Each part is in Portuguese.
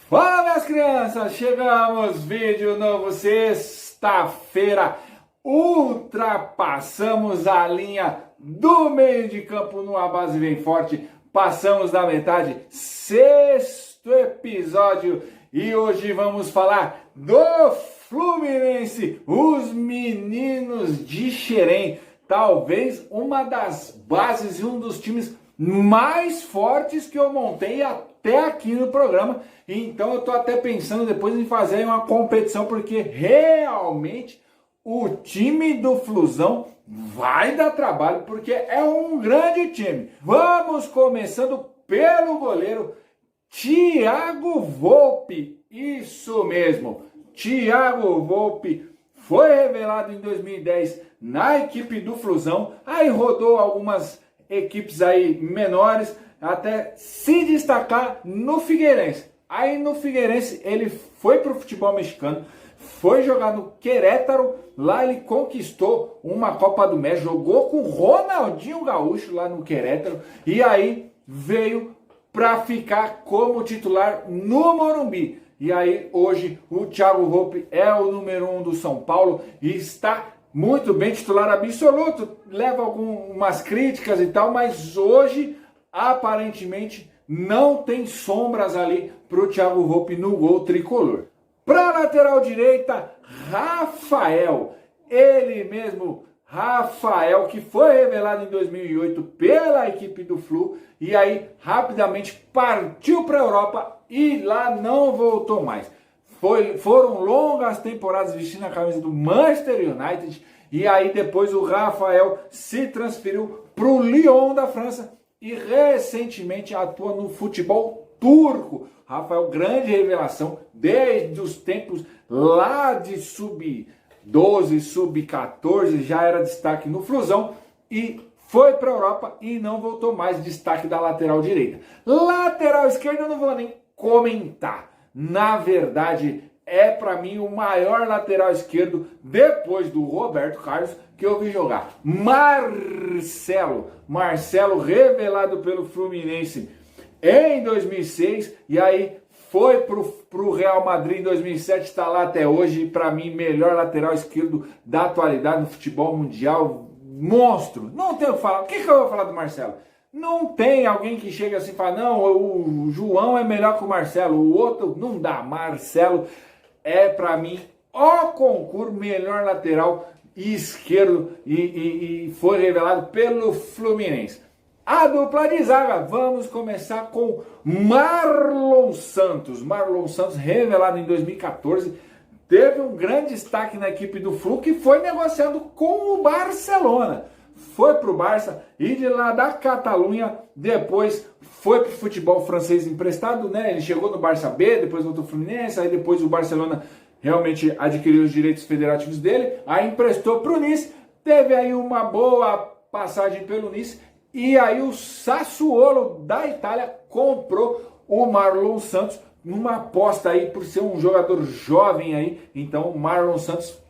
Fala, minhas crianças! Chegamos, vídeo novo, sexta-feira. Ultrapassamos a linha do meio de campo numa base bem forte. Passamos da metade, sexto episódio. E hoje vamos falar do Fluminense, os meninos de Xerém. Talvez uma das bases e um dos times mais fortes que eu montei até aqui no programa. Então eu tô até pensando depois em fazer uma competição, porque realmente o time do Flusão vai dar trabalho, porque é um grande time. Vamos começando pelo goleiro Thiago Volpi. Isso mesmo, Thiago Volpi foi revelado em 2010 na equipe do Flusão, aí rodou algumas equipes aí menores até se destacar no Figueirense. Aí no Figueirense ele foi para o futebol mexicano, foi jogar no Querétaro, lá ele conquistou uma Copa do México, jogou com Ronaldinho Gaúcho lá no Querétaro e aí veio para ficar como titular no Morumbi. E aí hoje o Thiago Volpi é o número 1 do São Paulo e está muito bem, titular absoluto, leva algumas críticas e tal, mas hoje aparentemente não tem sombras ali para o Thiago Volpi no gol tricolor. Para a lateral direita, Rafael, ele mesmo, Rafael, que foi revelado em 2008 pela equipe do Flu e aí rapidamente partiu para a Europa e lá não voltou mais. Foram longas temporadas vestindo a camisa do Manchester United e aí depois o Rafael se transferiu para o Lyon da França e recentemente atua no futebol turco. Rafael, grande revelação desde os tempos lá de sub-12, sub-14, já era destaque no Flusão e foi para a Europa e não voltou mais, destaque da lateral direita. Lateral esquerda eu não vou nem comentar. Na verdade, é para mim o maior lateral esquerdo depois do Roberto Carlos que eu vi jogar. Marcelo revelado pelo Fluminense em 2006 e aí foi pro Real Madrid em 2007, está lá até hoje. Para mim, melhor lateral esquerdo da atualidade no futebol mundial, monstro. Não tem o que falar. O que eu vou falar do Marcelo? Não tem alguém que chega assim e fala, não, o João é melhor que o Marcelo, o outro não dá. Marcelo é para mim o concurso melhor lateral esquerdo e foi revelado pelo Fluminense. A dupla de zaga, vamos começar com Marlon Santos. Marlon Santos, revelado em 2014, teve um grande destaque na equipe do Flu, que foi negociado com o Barcelona. Foi para o Barça e de lá da Catalunha, depois foi para o futebol francês emprestado, né? Ele chegou no Barça B, depois voltou ao Fluminense, aí depois o Barcelona realmente adquiriu os direitos federativos dele, aí emprestou para o Nice, teve aí uma boa passagem pelo Nice, e aí o Sassuolo da Itália comprou o Marlon Santos numa aposta aí por ser um jogador jovem aí. Então o Marlon Santos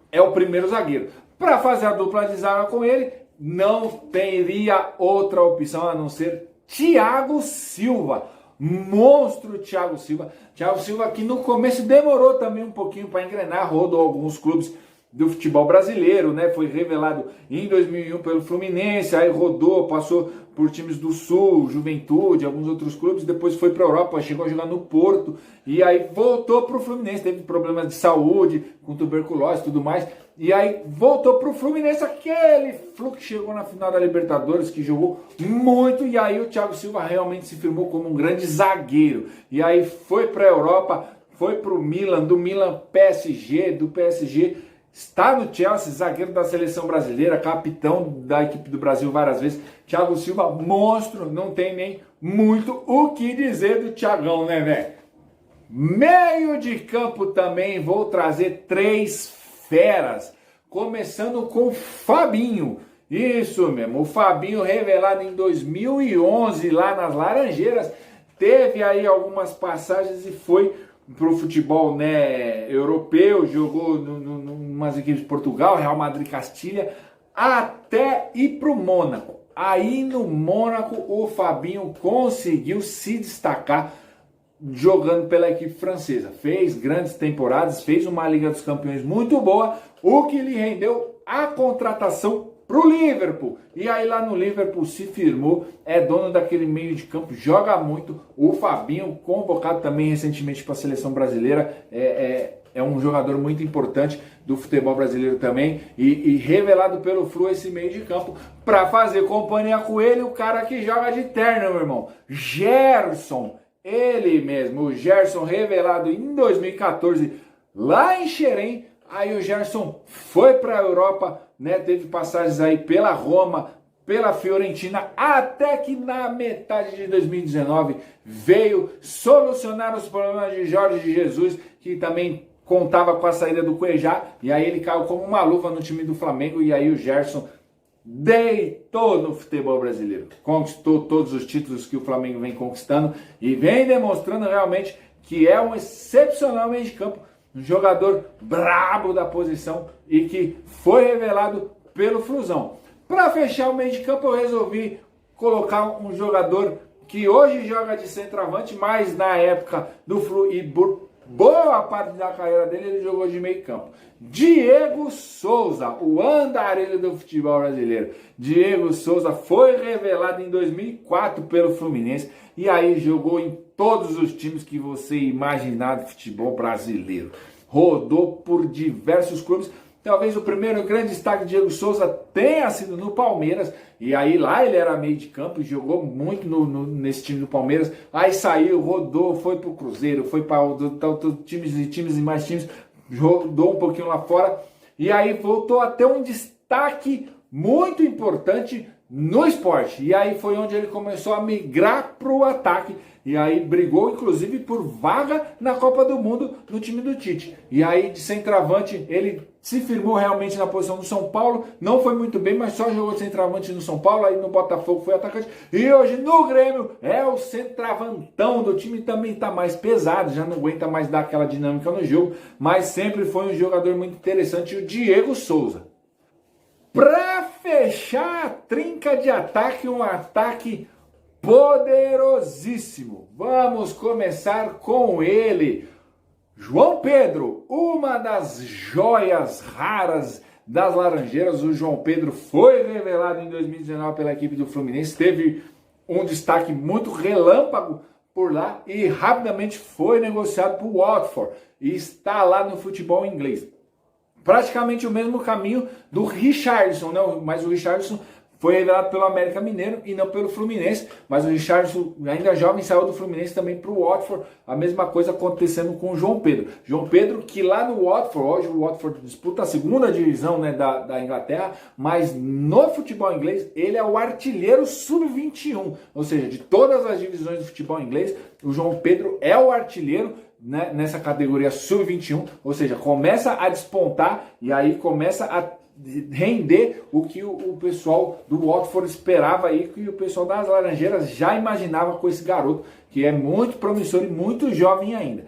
é o primeiro zagueiro. Para fazer a dupla de zaga com ele, não teria outra opção a não ser Thiago Silva. Monstro Thiago Silva. Thiago Silva que no começo demorou também um pouquinho para engrenar, rodou alguns clubes do futebol brasileiro, né? Foi revelado em 2001 pelo Fluminense, aí rodou, passou por times do Sul, Juventude, alguns outros clubes, depois foi para a Europa, chegou a jogar no Porto, e aí voltou para o Fluminense, teve problemas de saúde, com tuberculose e tudo mais, e aí voltou para o Fluminense, aquele Flu que chegou na final da Libertadores, que jogou muito, e aí o Thiago Silva realmente se firmou como um grande zagueiro, e aí foi para a Europa, foi para o Milan, do Milan PSG, do PSG, está no Chelsea, zagueiro da seleção brasileira, capitão da equipe do Brasil várias vezes. Thiago Silva, monstro, não tem nem muito o que dizer do Thiagão, né, velho? Meio de campo também, vou trazer três feras, começando com Fabinho. Isso mesmo, o Fabinho revelado em 2011 lá nas Laranjeiras, teve aí algumas passagens e foi pro futebol, né, europeu, jogou umas equipes de Portugal, Real Madrid, Castilha, até ir pro Mônaco. Aí no Mônaco o Fabinho conseguiu se destacar jogando pela equipe francesa. Fez grandes temporadas, fez uma Liga dos Campeões muito boa, o que lhe rendeu a contratação para o Liverpool. E aí lá no Liverpool se firmou, é dono daquele meio de campo, joga muito. O Fabinho, convocado também recentemente para a seleção brasileira, é um jogador muito importante do futebol brasileiro também, e revelado pelo Flu esse meio de campo para fazer companhia com ele, o cara que joga de terno, meu irmão, Gerson. Ele mesmo, o Gerson, revelado em 2014 lá em Xerém. Aí o Gerson foi para a Europa, né? Teve passagens aí pela Roma, pela Fiorentina, até que na metade de 2019 veio solucionar os problemas de Jorge Jesus, que também contava com a saída do Cuejá, e aí ele caiu como uma luva no time do Flamengo, e aí o Gerson deitou no futebol brasileiro, conquistou todos os títulos que o Flamengo vem conquistando e vem demonstrando realmente que é um excepcional meio de campo, um jogador brabo da posição e que foi revelado pelo Flusão. Para fechar o meio de campo, eu resolvi colocar um jogador que hoje joga de centroavante, mas na época do Flu e boa parte da carreira dele ele jogou de meio campo. Diego Souza, o andarilho do futebol brasileiro. Diego Souza foi revelado em 2004 pelo Fluminense e aí jogou em todos os times que você imaginar do futebol brasileiro. Rodou por diversos clubes. Talvez o primeiro grande destaque de Diego Souza tenha sido no Palmeiras, e aí lá ele era meio de campo e jogou muito nesse time do Palmeiras. Aí saiu, rodou, foi pro Cruzeiro, foi para times e mais times, rodou um pouquinho lá fora, e aí voltou a ter um destaque muito importante no esporte. E aí foi onde ele começou a migrar pro ataque, e aí brigou inclusive por vaga na Copa do Mundo no time do Tite. E aí de centroavante ele se firmou realmente na posição do São Paulo, não foi muito bem, mas só jogou de centroavante no São Paulo, aí no Botafogo foi atacante, e hoje no Grêmio é o centroavantão do time, também está mais pesado, já não aguenta mais dar aquela dinâmica no jogo, mas sempre foi um jogador muito interessante, o Diego Souza. Para fechar a trinca de ataque, um ataque poderosíssimo. Vamos começar com ele, João Pedro, uma das joias raras das Laranjeiras. O João Pedro foi revelado em 2019 pela equipe do Fluminense, teve um destaque muito relâmpago por lá e rapidamente foi negociado para o Watford e está lá no futebol inglês. Praticamente o mesmo caminho do Richarlison, né? Mas o Richarlison foi revelado pelo América Mineiro e não pelo Fluminense, mas o Richarlison, ainda jovem, saiu do Fluminense também para o Watford. A mesma coisa acontecendo com o João Pedro. João Pedro, que lá no Watford, hoje o Watford disputa a segunda divisão, né, da Inglaterra, mas no futebol inglês ele é o artilheiro sub-21, ou seja, de todas as divisões do futebol inglês, o João Pedro é o artilheiro, né, nessa categoria sub-21, ou seja, começa a despontar e aí começa a render o que o pessoal do Watford esperava aí, que o pessoal das Laranjeiras já imaginava com esse garoto, que é muito promissor e muito jovem ainda.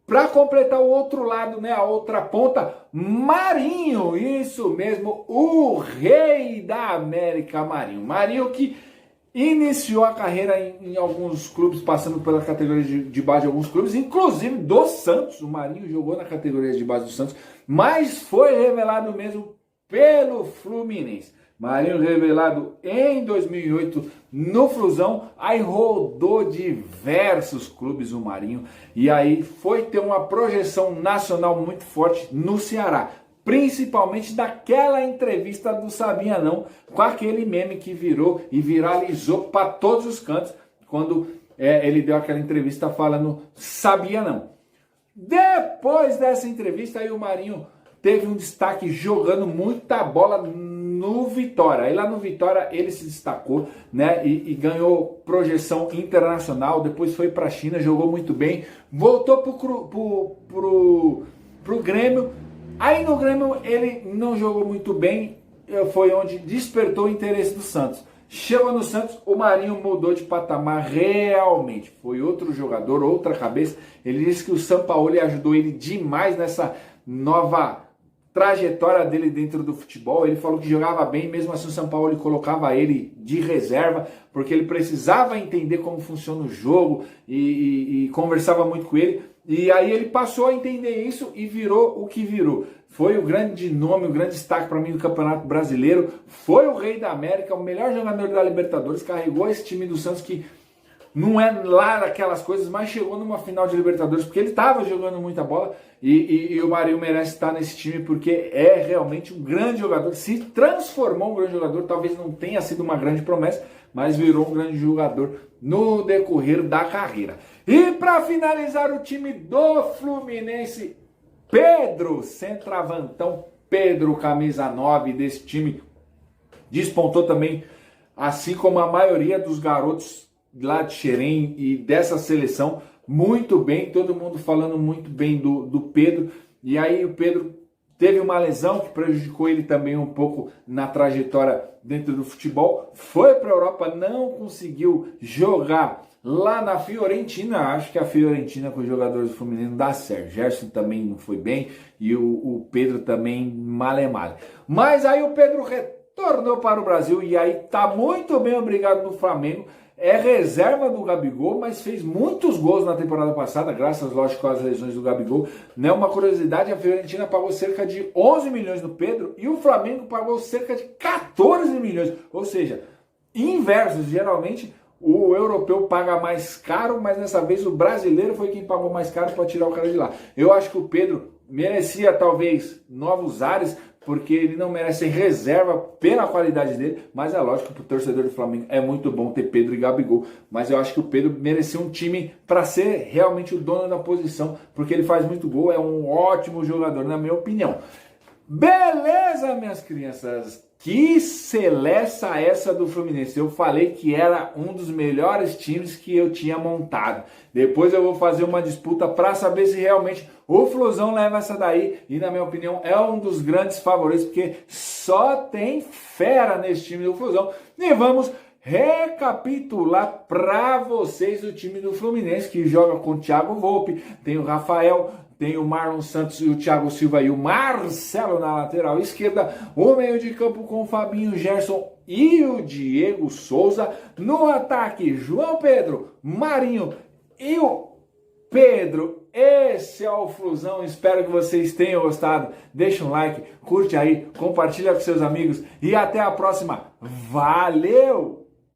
Para completar o outro lado, né, a outra ponta, Marinho, isso mesmo, o rei da América, Marinho. Marinho que iniciou a carreira em alguns clubes, passando pela categoria de base de alguns clubes, inclusive do Santos. O Marinho jogou na categoria de base do Santos, mas foi revelado mesmo pelo Fluminense. Marinho revelado em 2008 no Flusão, aí rodou diversos clubes o Marinho, e aí foi ter uma projeção nacional muito forte no Ceará, principalmente daquela entrevista do Sabia Não, com aquele meme que virou e viralizou para todos os cantos, quando ele deu aquela entrevista falando Sabia Não. Depois dessa entrevista aí o Marinho teve um destaque jogando muita bola no Vitória. Aí lá no Vitória ele se destacou, né, e ganhou projeção internacional. Depois foi para a China, jogou muito bem. Voltou pro Grêmio. Aí no Grêmio ele não jogou muito bem. Foi onde despertou o interesse do Santos. Chegou no Santos, o Marinho mudou de patamar realmente. Foi outro jogador, outra cabeça. Ele disse que o Sampaoli ajudou ele demais nessa nova trajetória dele dentro do futebol. Ele falou que jogava bem, mesmo assim o São Paulo colocava ele de reserva, porque ele precisava entender como funciona o jogo e conversava muito com ele. E aí ele passou a entender isso e virou o que virou. Foi o grande nome, o grande destaque para mim do Campeonato Brasileiro. Foi o Rei da América, o melhor jogador da Libertadores, carregou esse time do Santos que não é lá daquelas coisas, mas chegou numa final de Libertadores porque ele estava jogando muita bola e o Marinho merece estar nesse time porque é realmente um grande jogador, se transformou um grande jogador, talvez não tenha sido uma grande promessa, mas virou um grande jogador no decorrer da carreira. E para finalizar o time do Fluminense, Pedro, centroavantão, Pedro, camisa 9 desse time, despontou também, assim como a maioria dos garotos lá de Xerém e dessa seleção, muito bem, todo mundo falando muito bem do Pedro. E aí o Pedro teve uma lesão que prejudicou ele também um pouco na trajetória dentro do futebol, foi para a Europa, não conseguiu jogar lá na Fiorentina. Acho que a Fiorentina com os jogadores do Fluminense não dá certo. Gerson também não foi bem e o Pedro também male. Mas aí o Pedro retornou para o Brasil e aí tá muito bem, obrigado, no Flamengo. É reserva do Gabigol, mas fez muitos gols na temporada passada, graças, lógico, às lesões do Gabigol. Né? Uma curiosidade, a Fiorentina pagou cerca de 11 milhões no Pedro e o Flamengo pagou cerca de 14 milhões. Ou seja, inversos, geralmente o europeu paga mais caro, mas dessa vez o brasileiro foi quem pagou mais caro para tirar o cara de lá. Eu acho que o Pedro merecia talvez novos ares, porque ele não merece reserva pela qualidade dele, mas é lógico que para o torcedor do Flamengo é muito bom ter Pedro e Gabigol, mas eu acho que o Pedro merecia um time para ser realmente o dono da posição, porque ele faz muito gol, é um ótimo jogador, na minha opinião. Beleza, minhas crianças? Que seleção essa do Fluminense. Eu falei que era um dos melhores times que eu tinha montado. Depois eu vou fazer uma disputa para saber se realmente o Flusão leva essa daí. E na minha opinião é um dos grandes favoritos, porque só tem fera nesse time do Flusão. E vamos recapitular para vocês o time do Fluminense, que joga com o Thiago Volpi, tem o Rafael, tem o Marlon Santos e o Thiago Silva e o Marcelo na lateral esquerda. O meio de campo com o Fabinho, Gerson e o Diego Souza. No ataque, João Pedro, Marinho e o Pedro. Esse é o Flusão. Espero que vocês tenham gostado. Deixa um like, curte aí, compartilha com seus amigos e até a próxima. Valeu!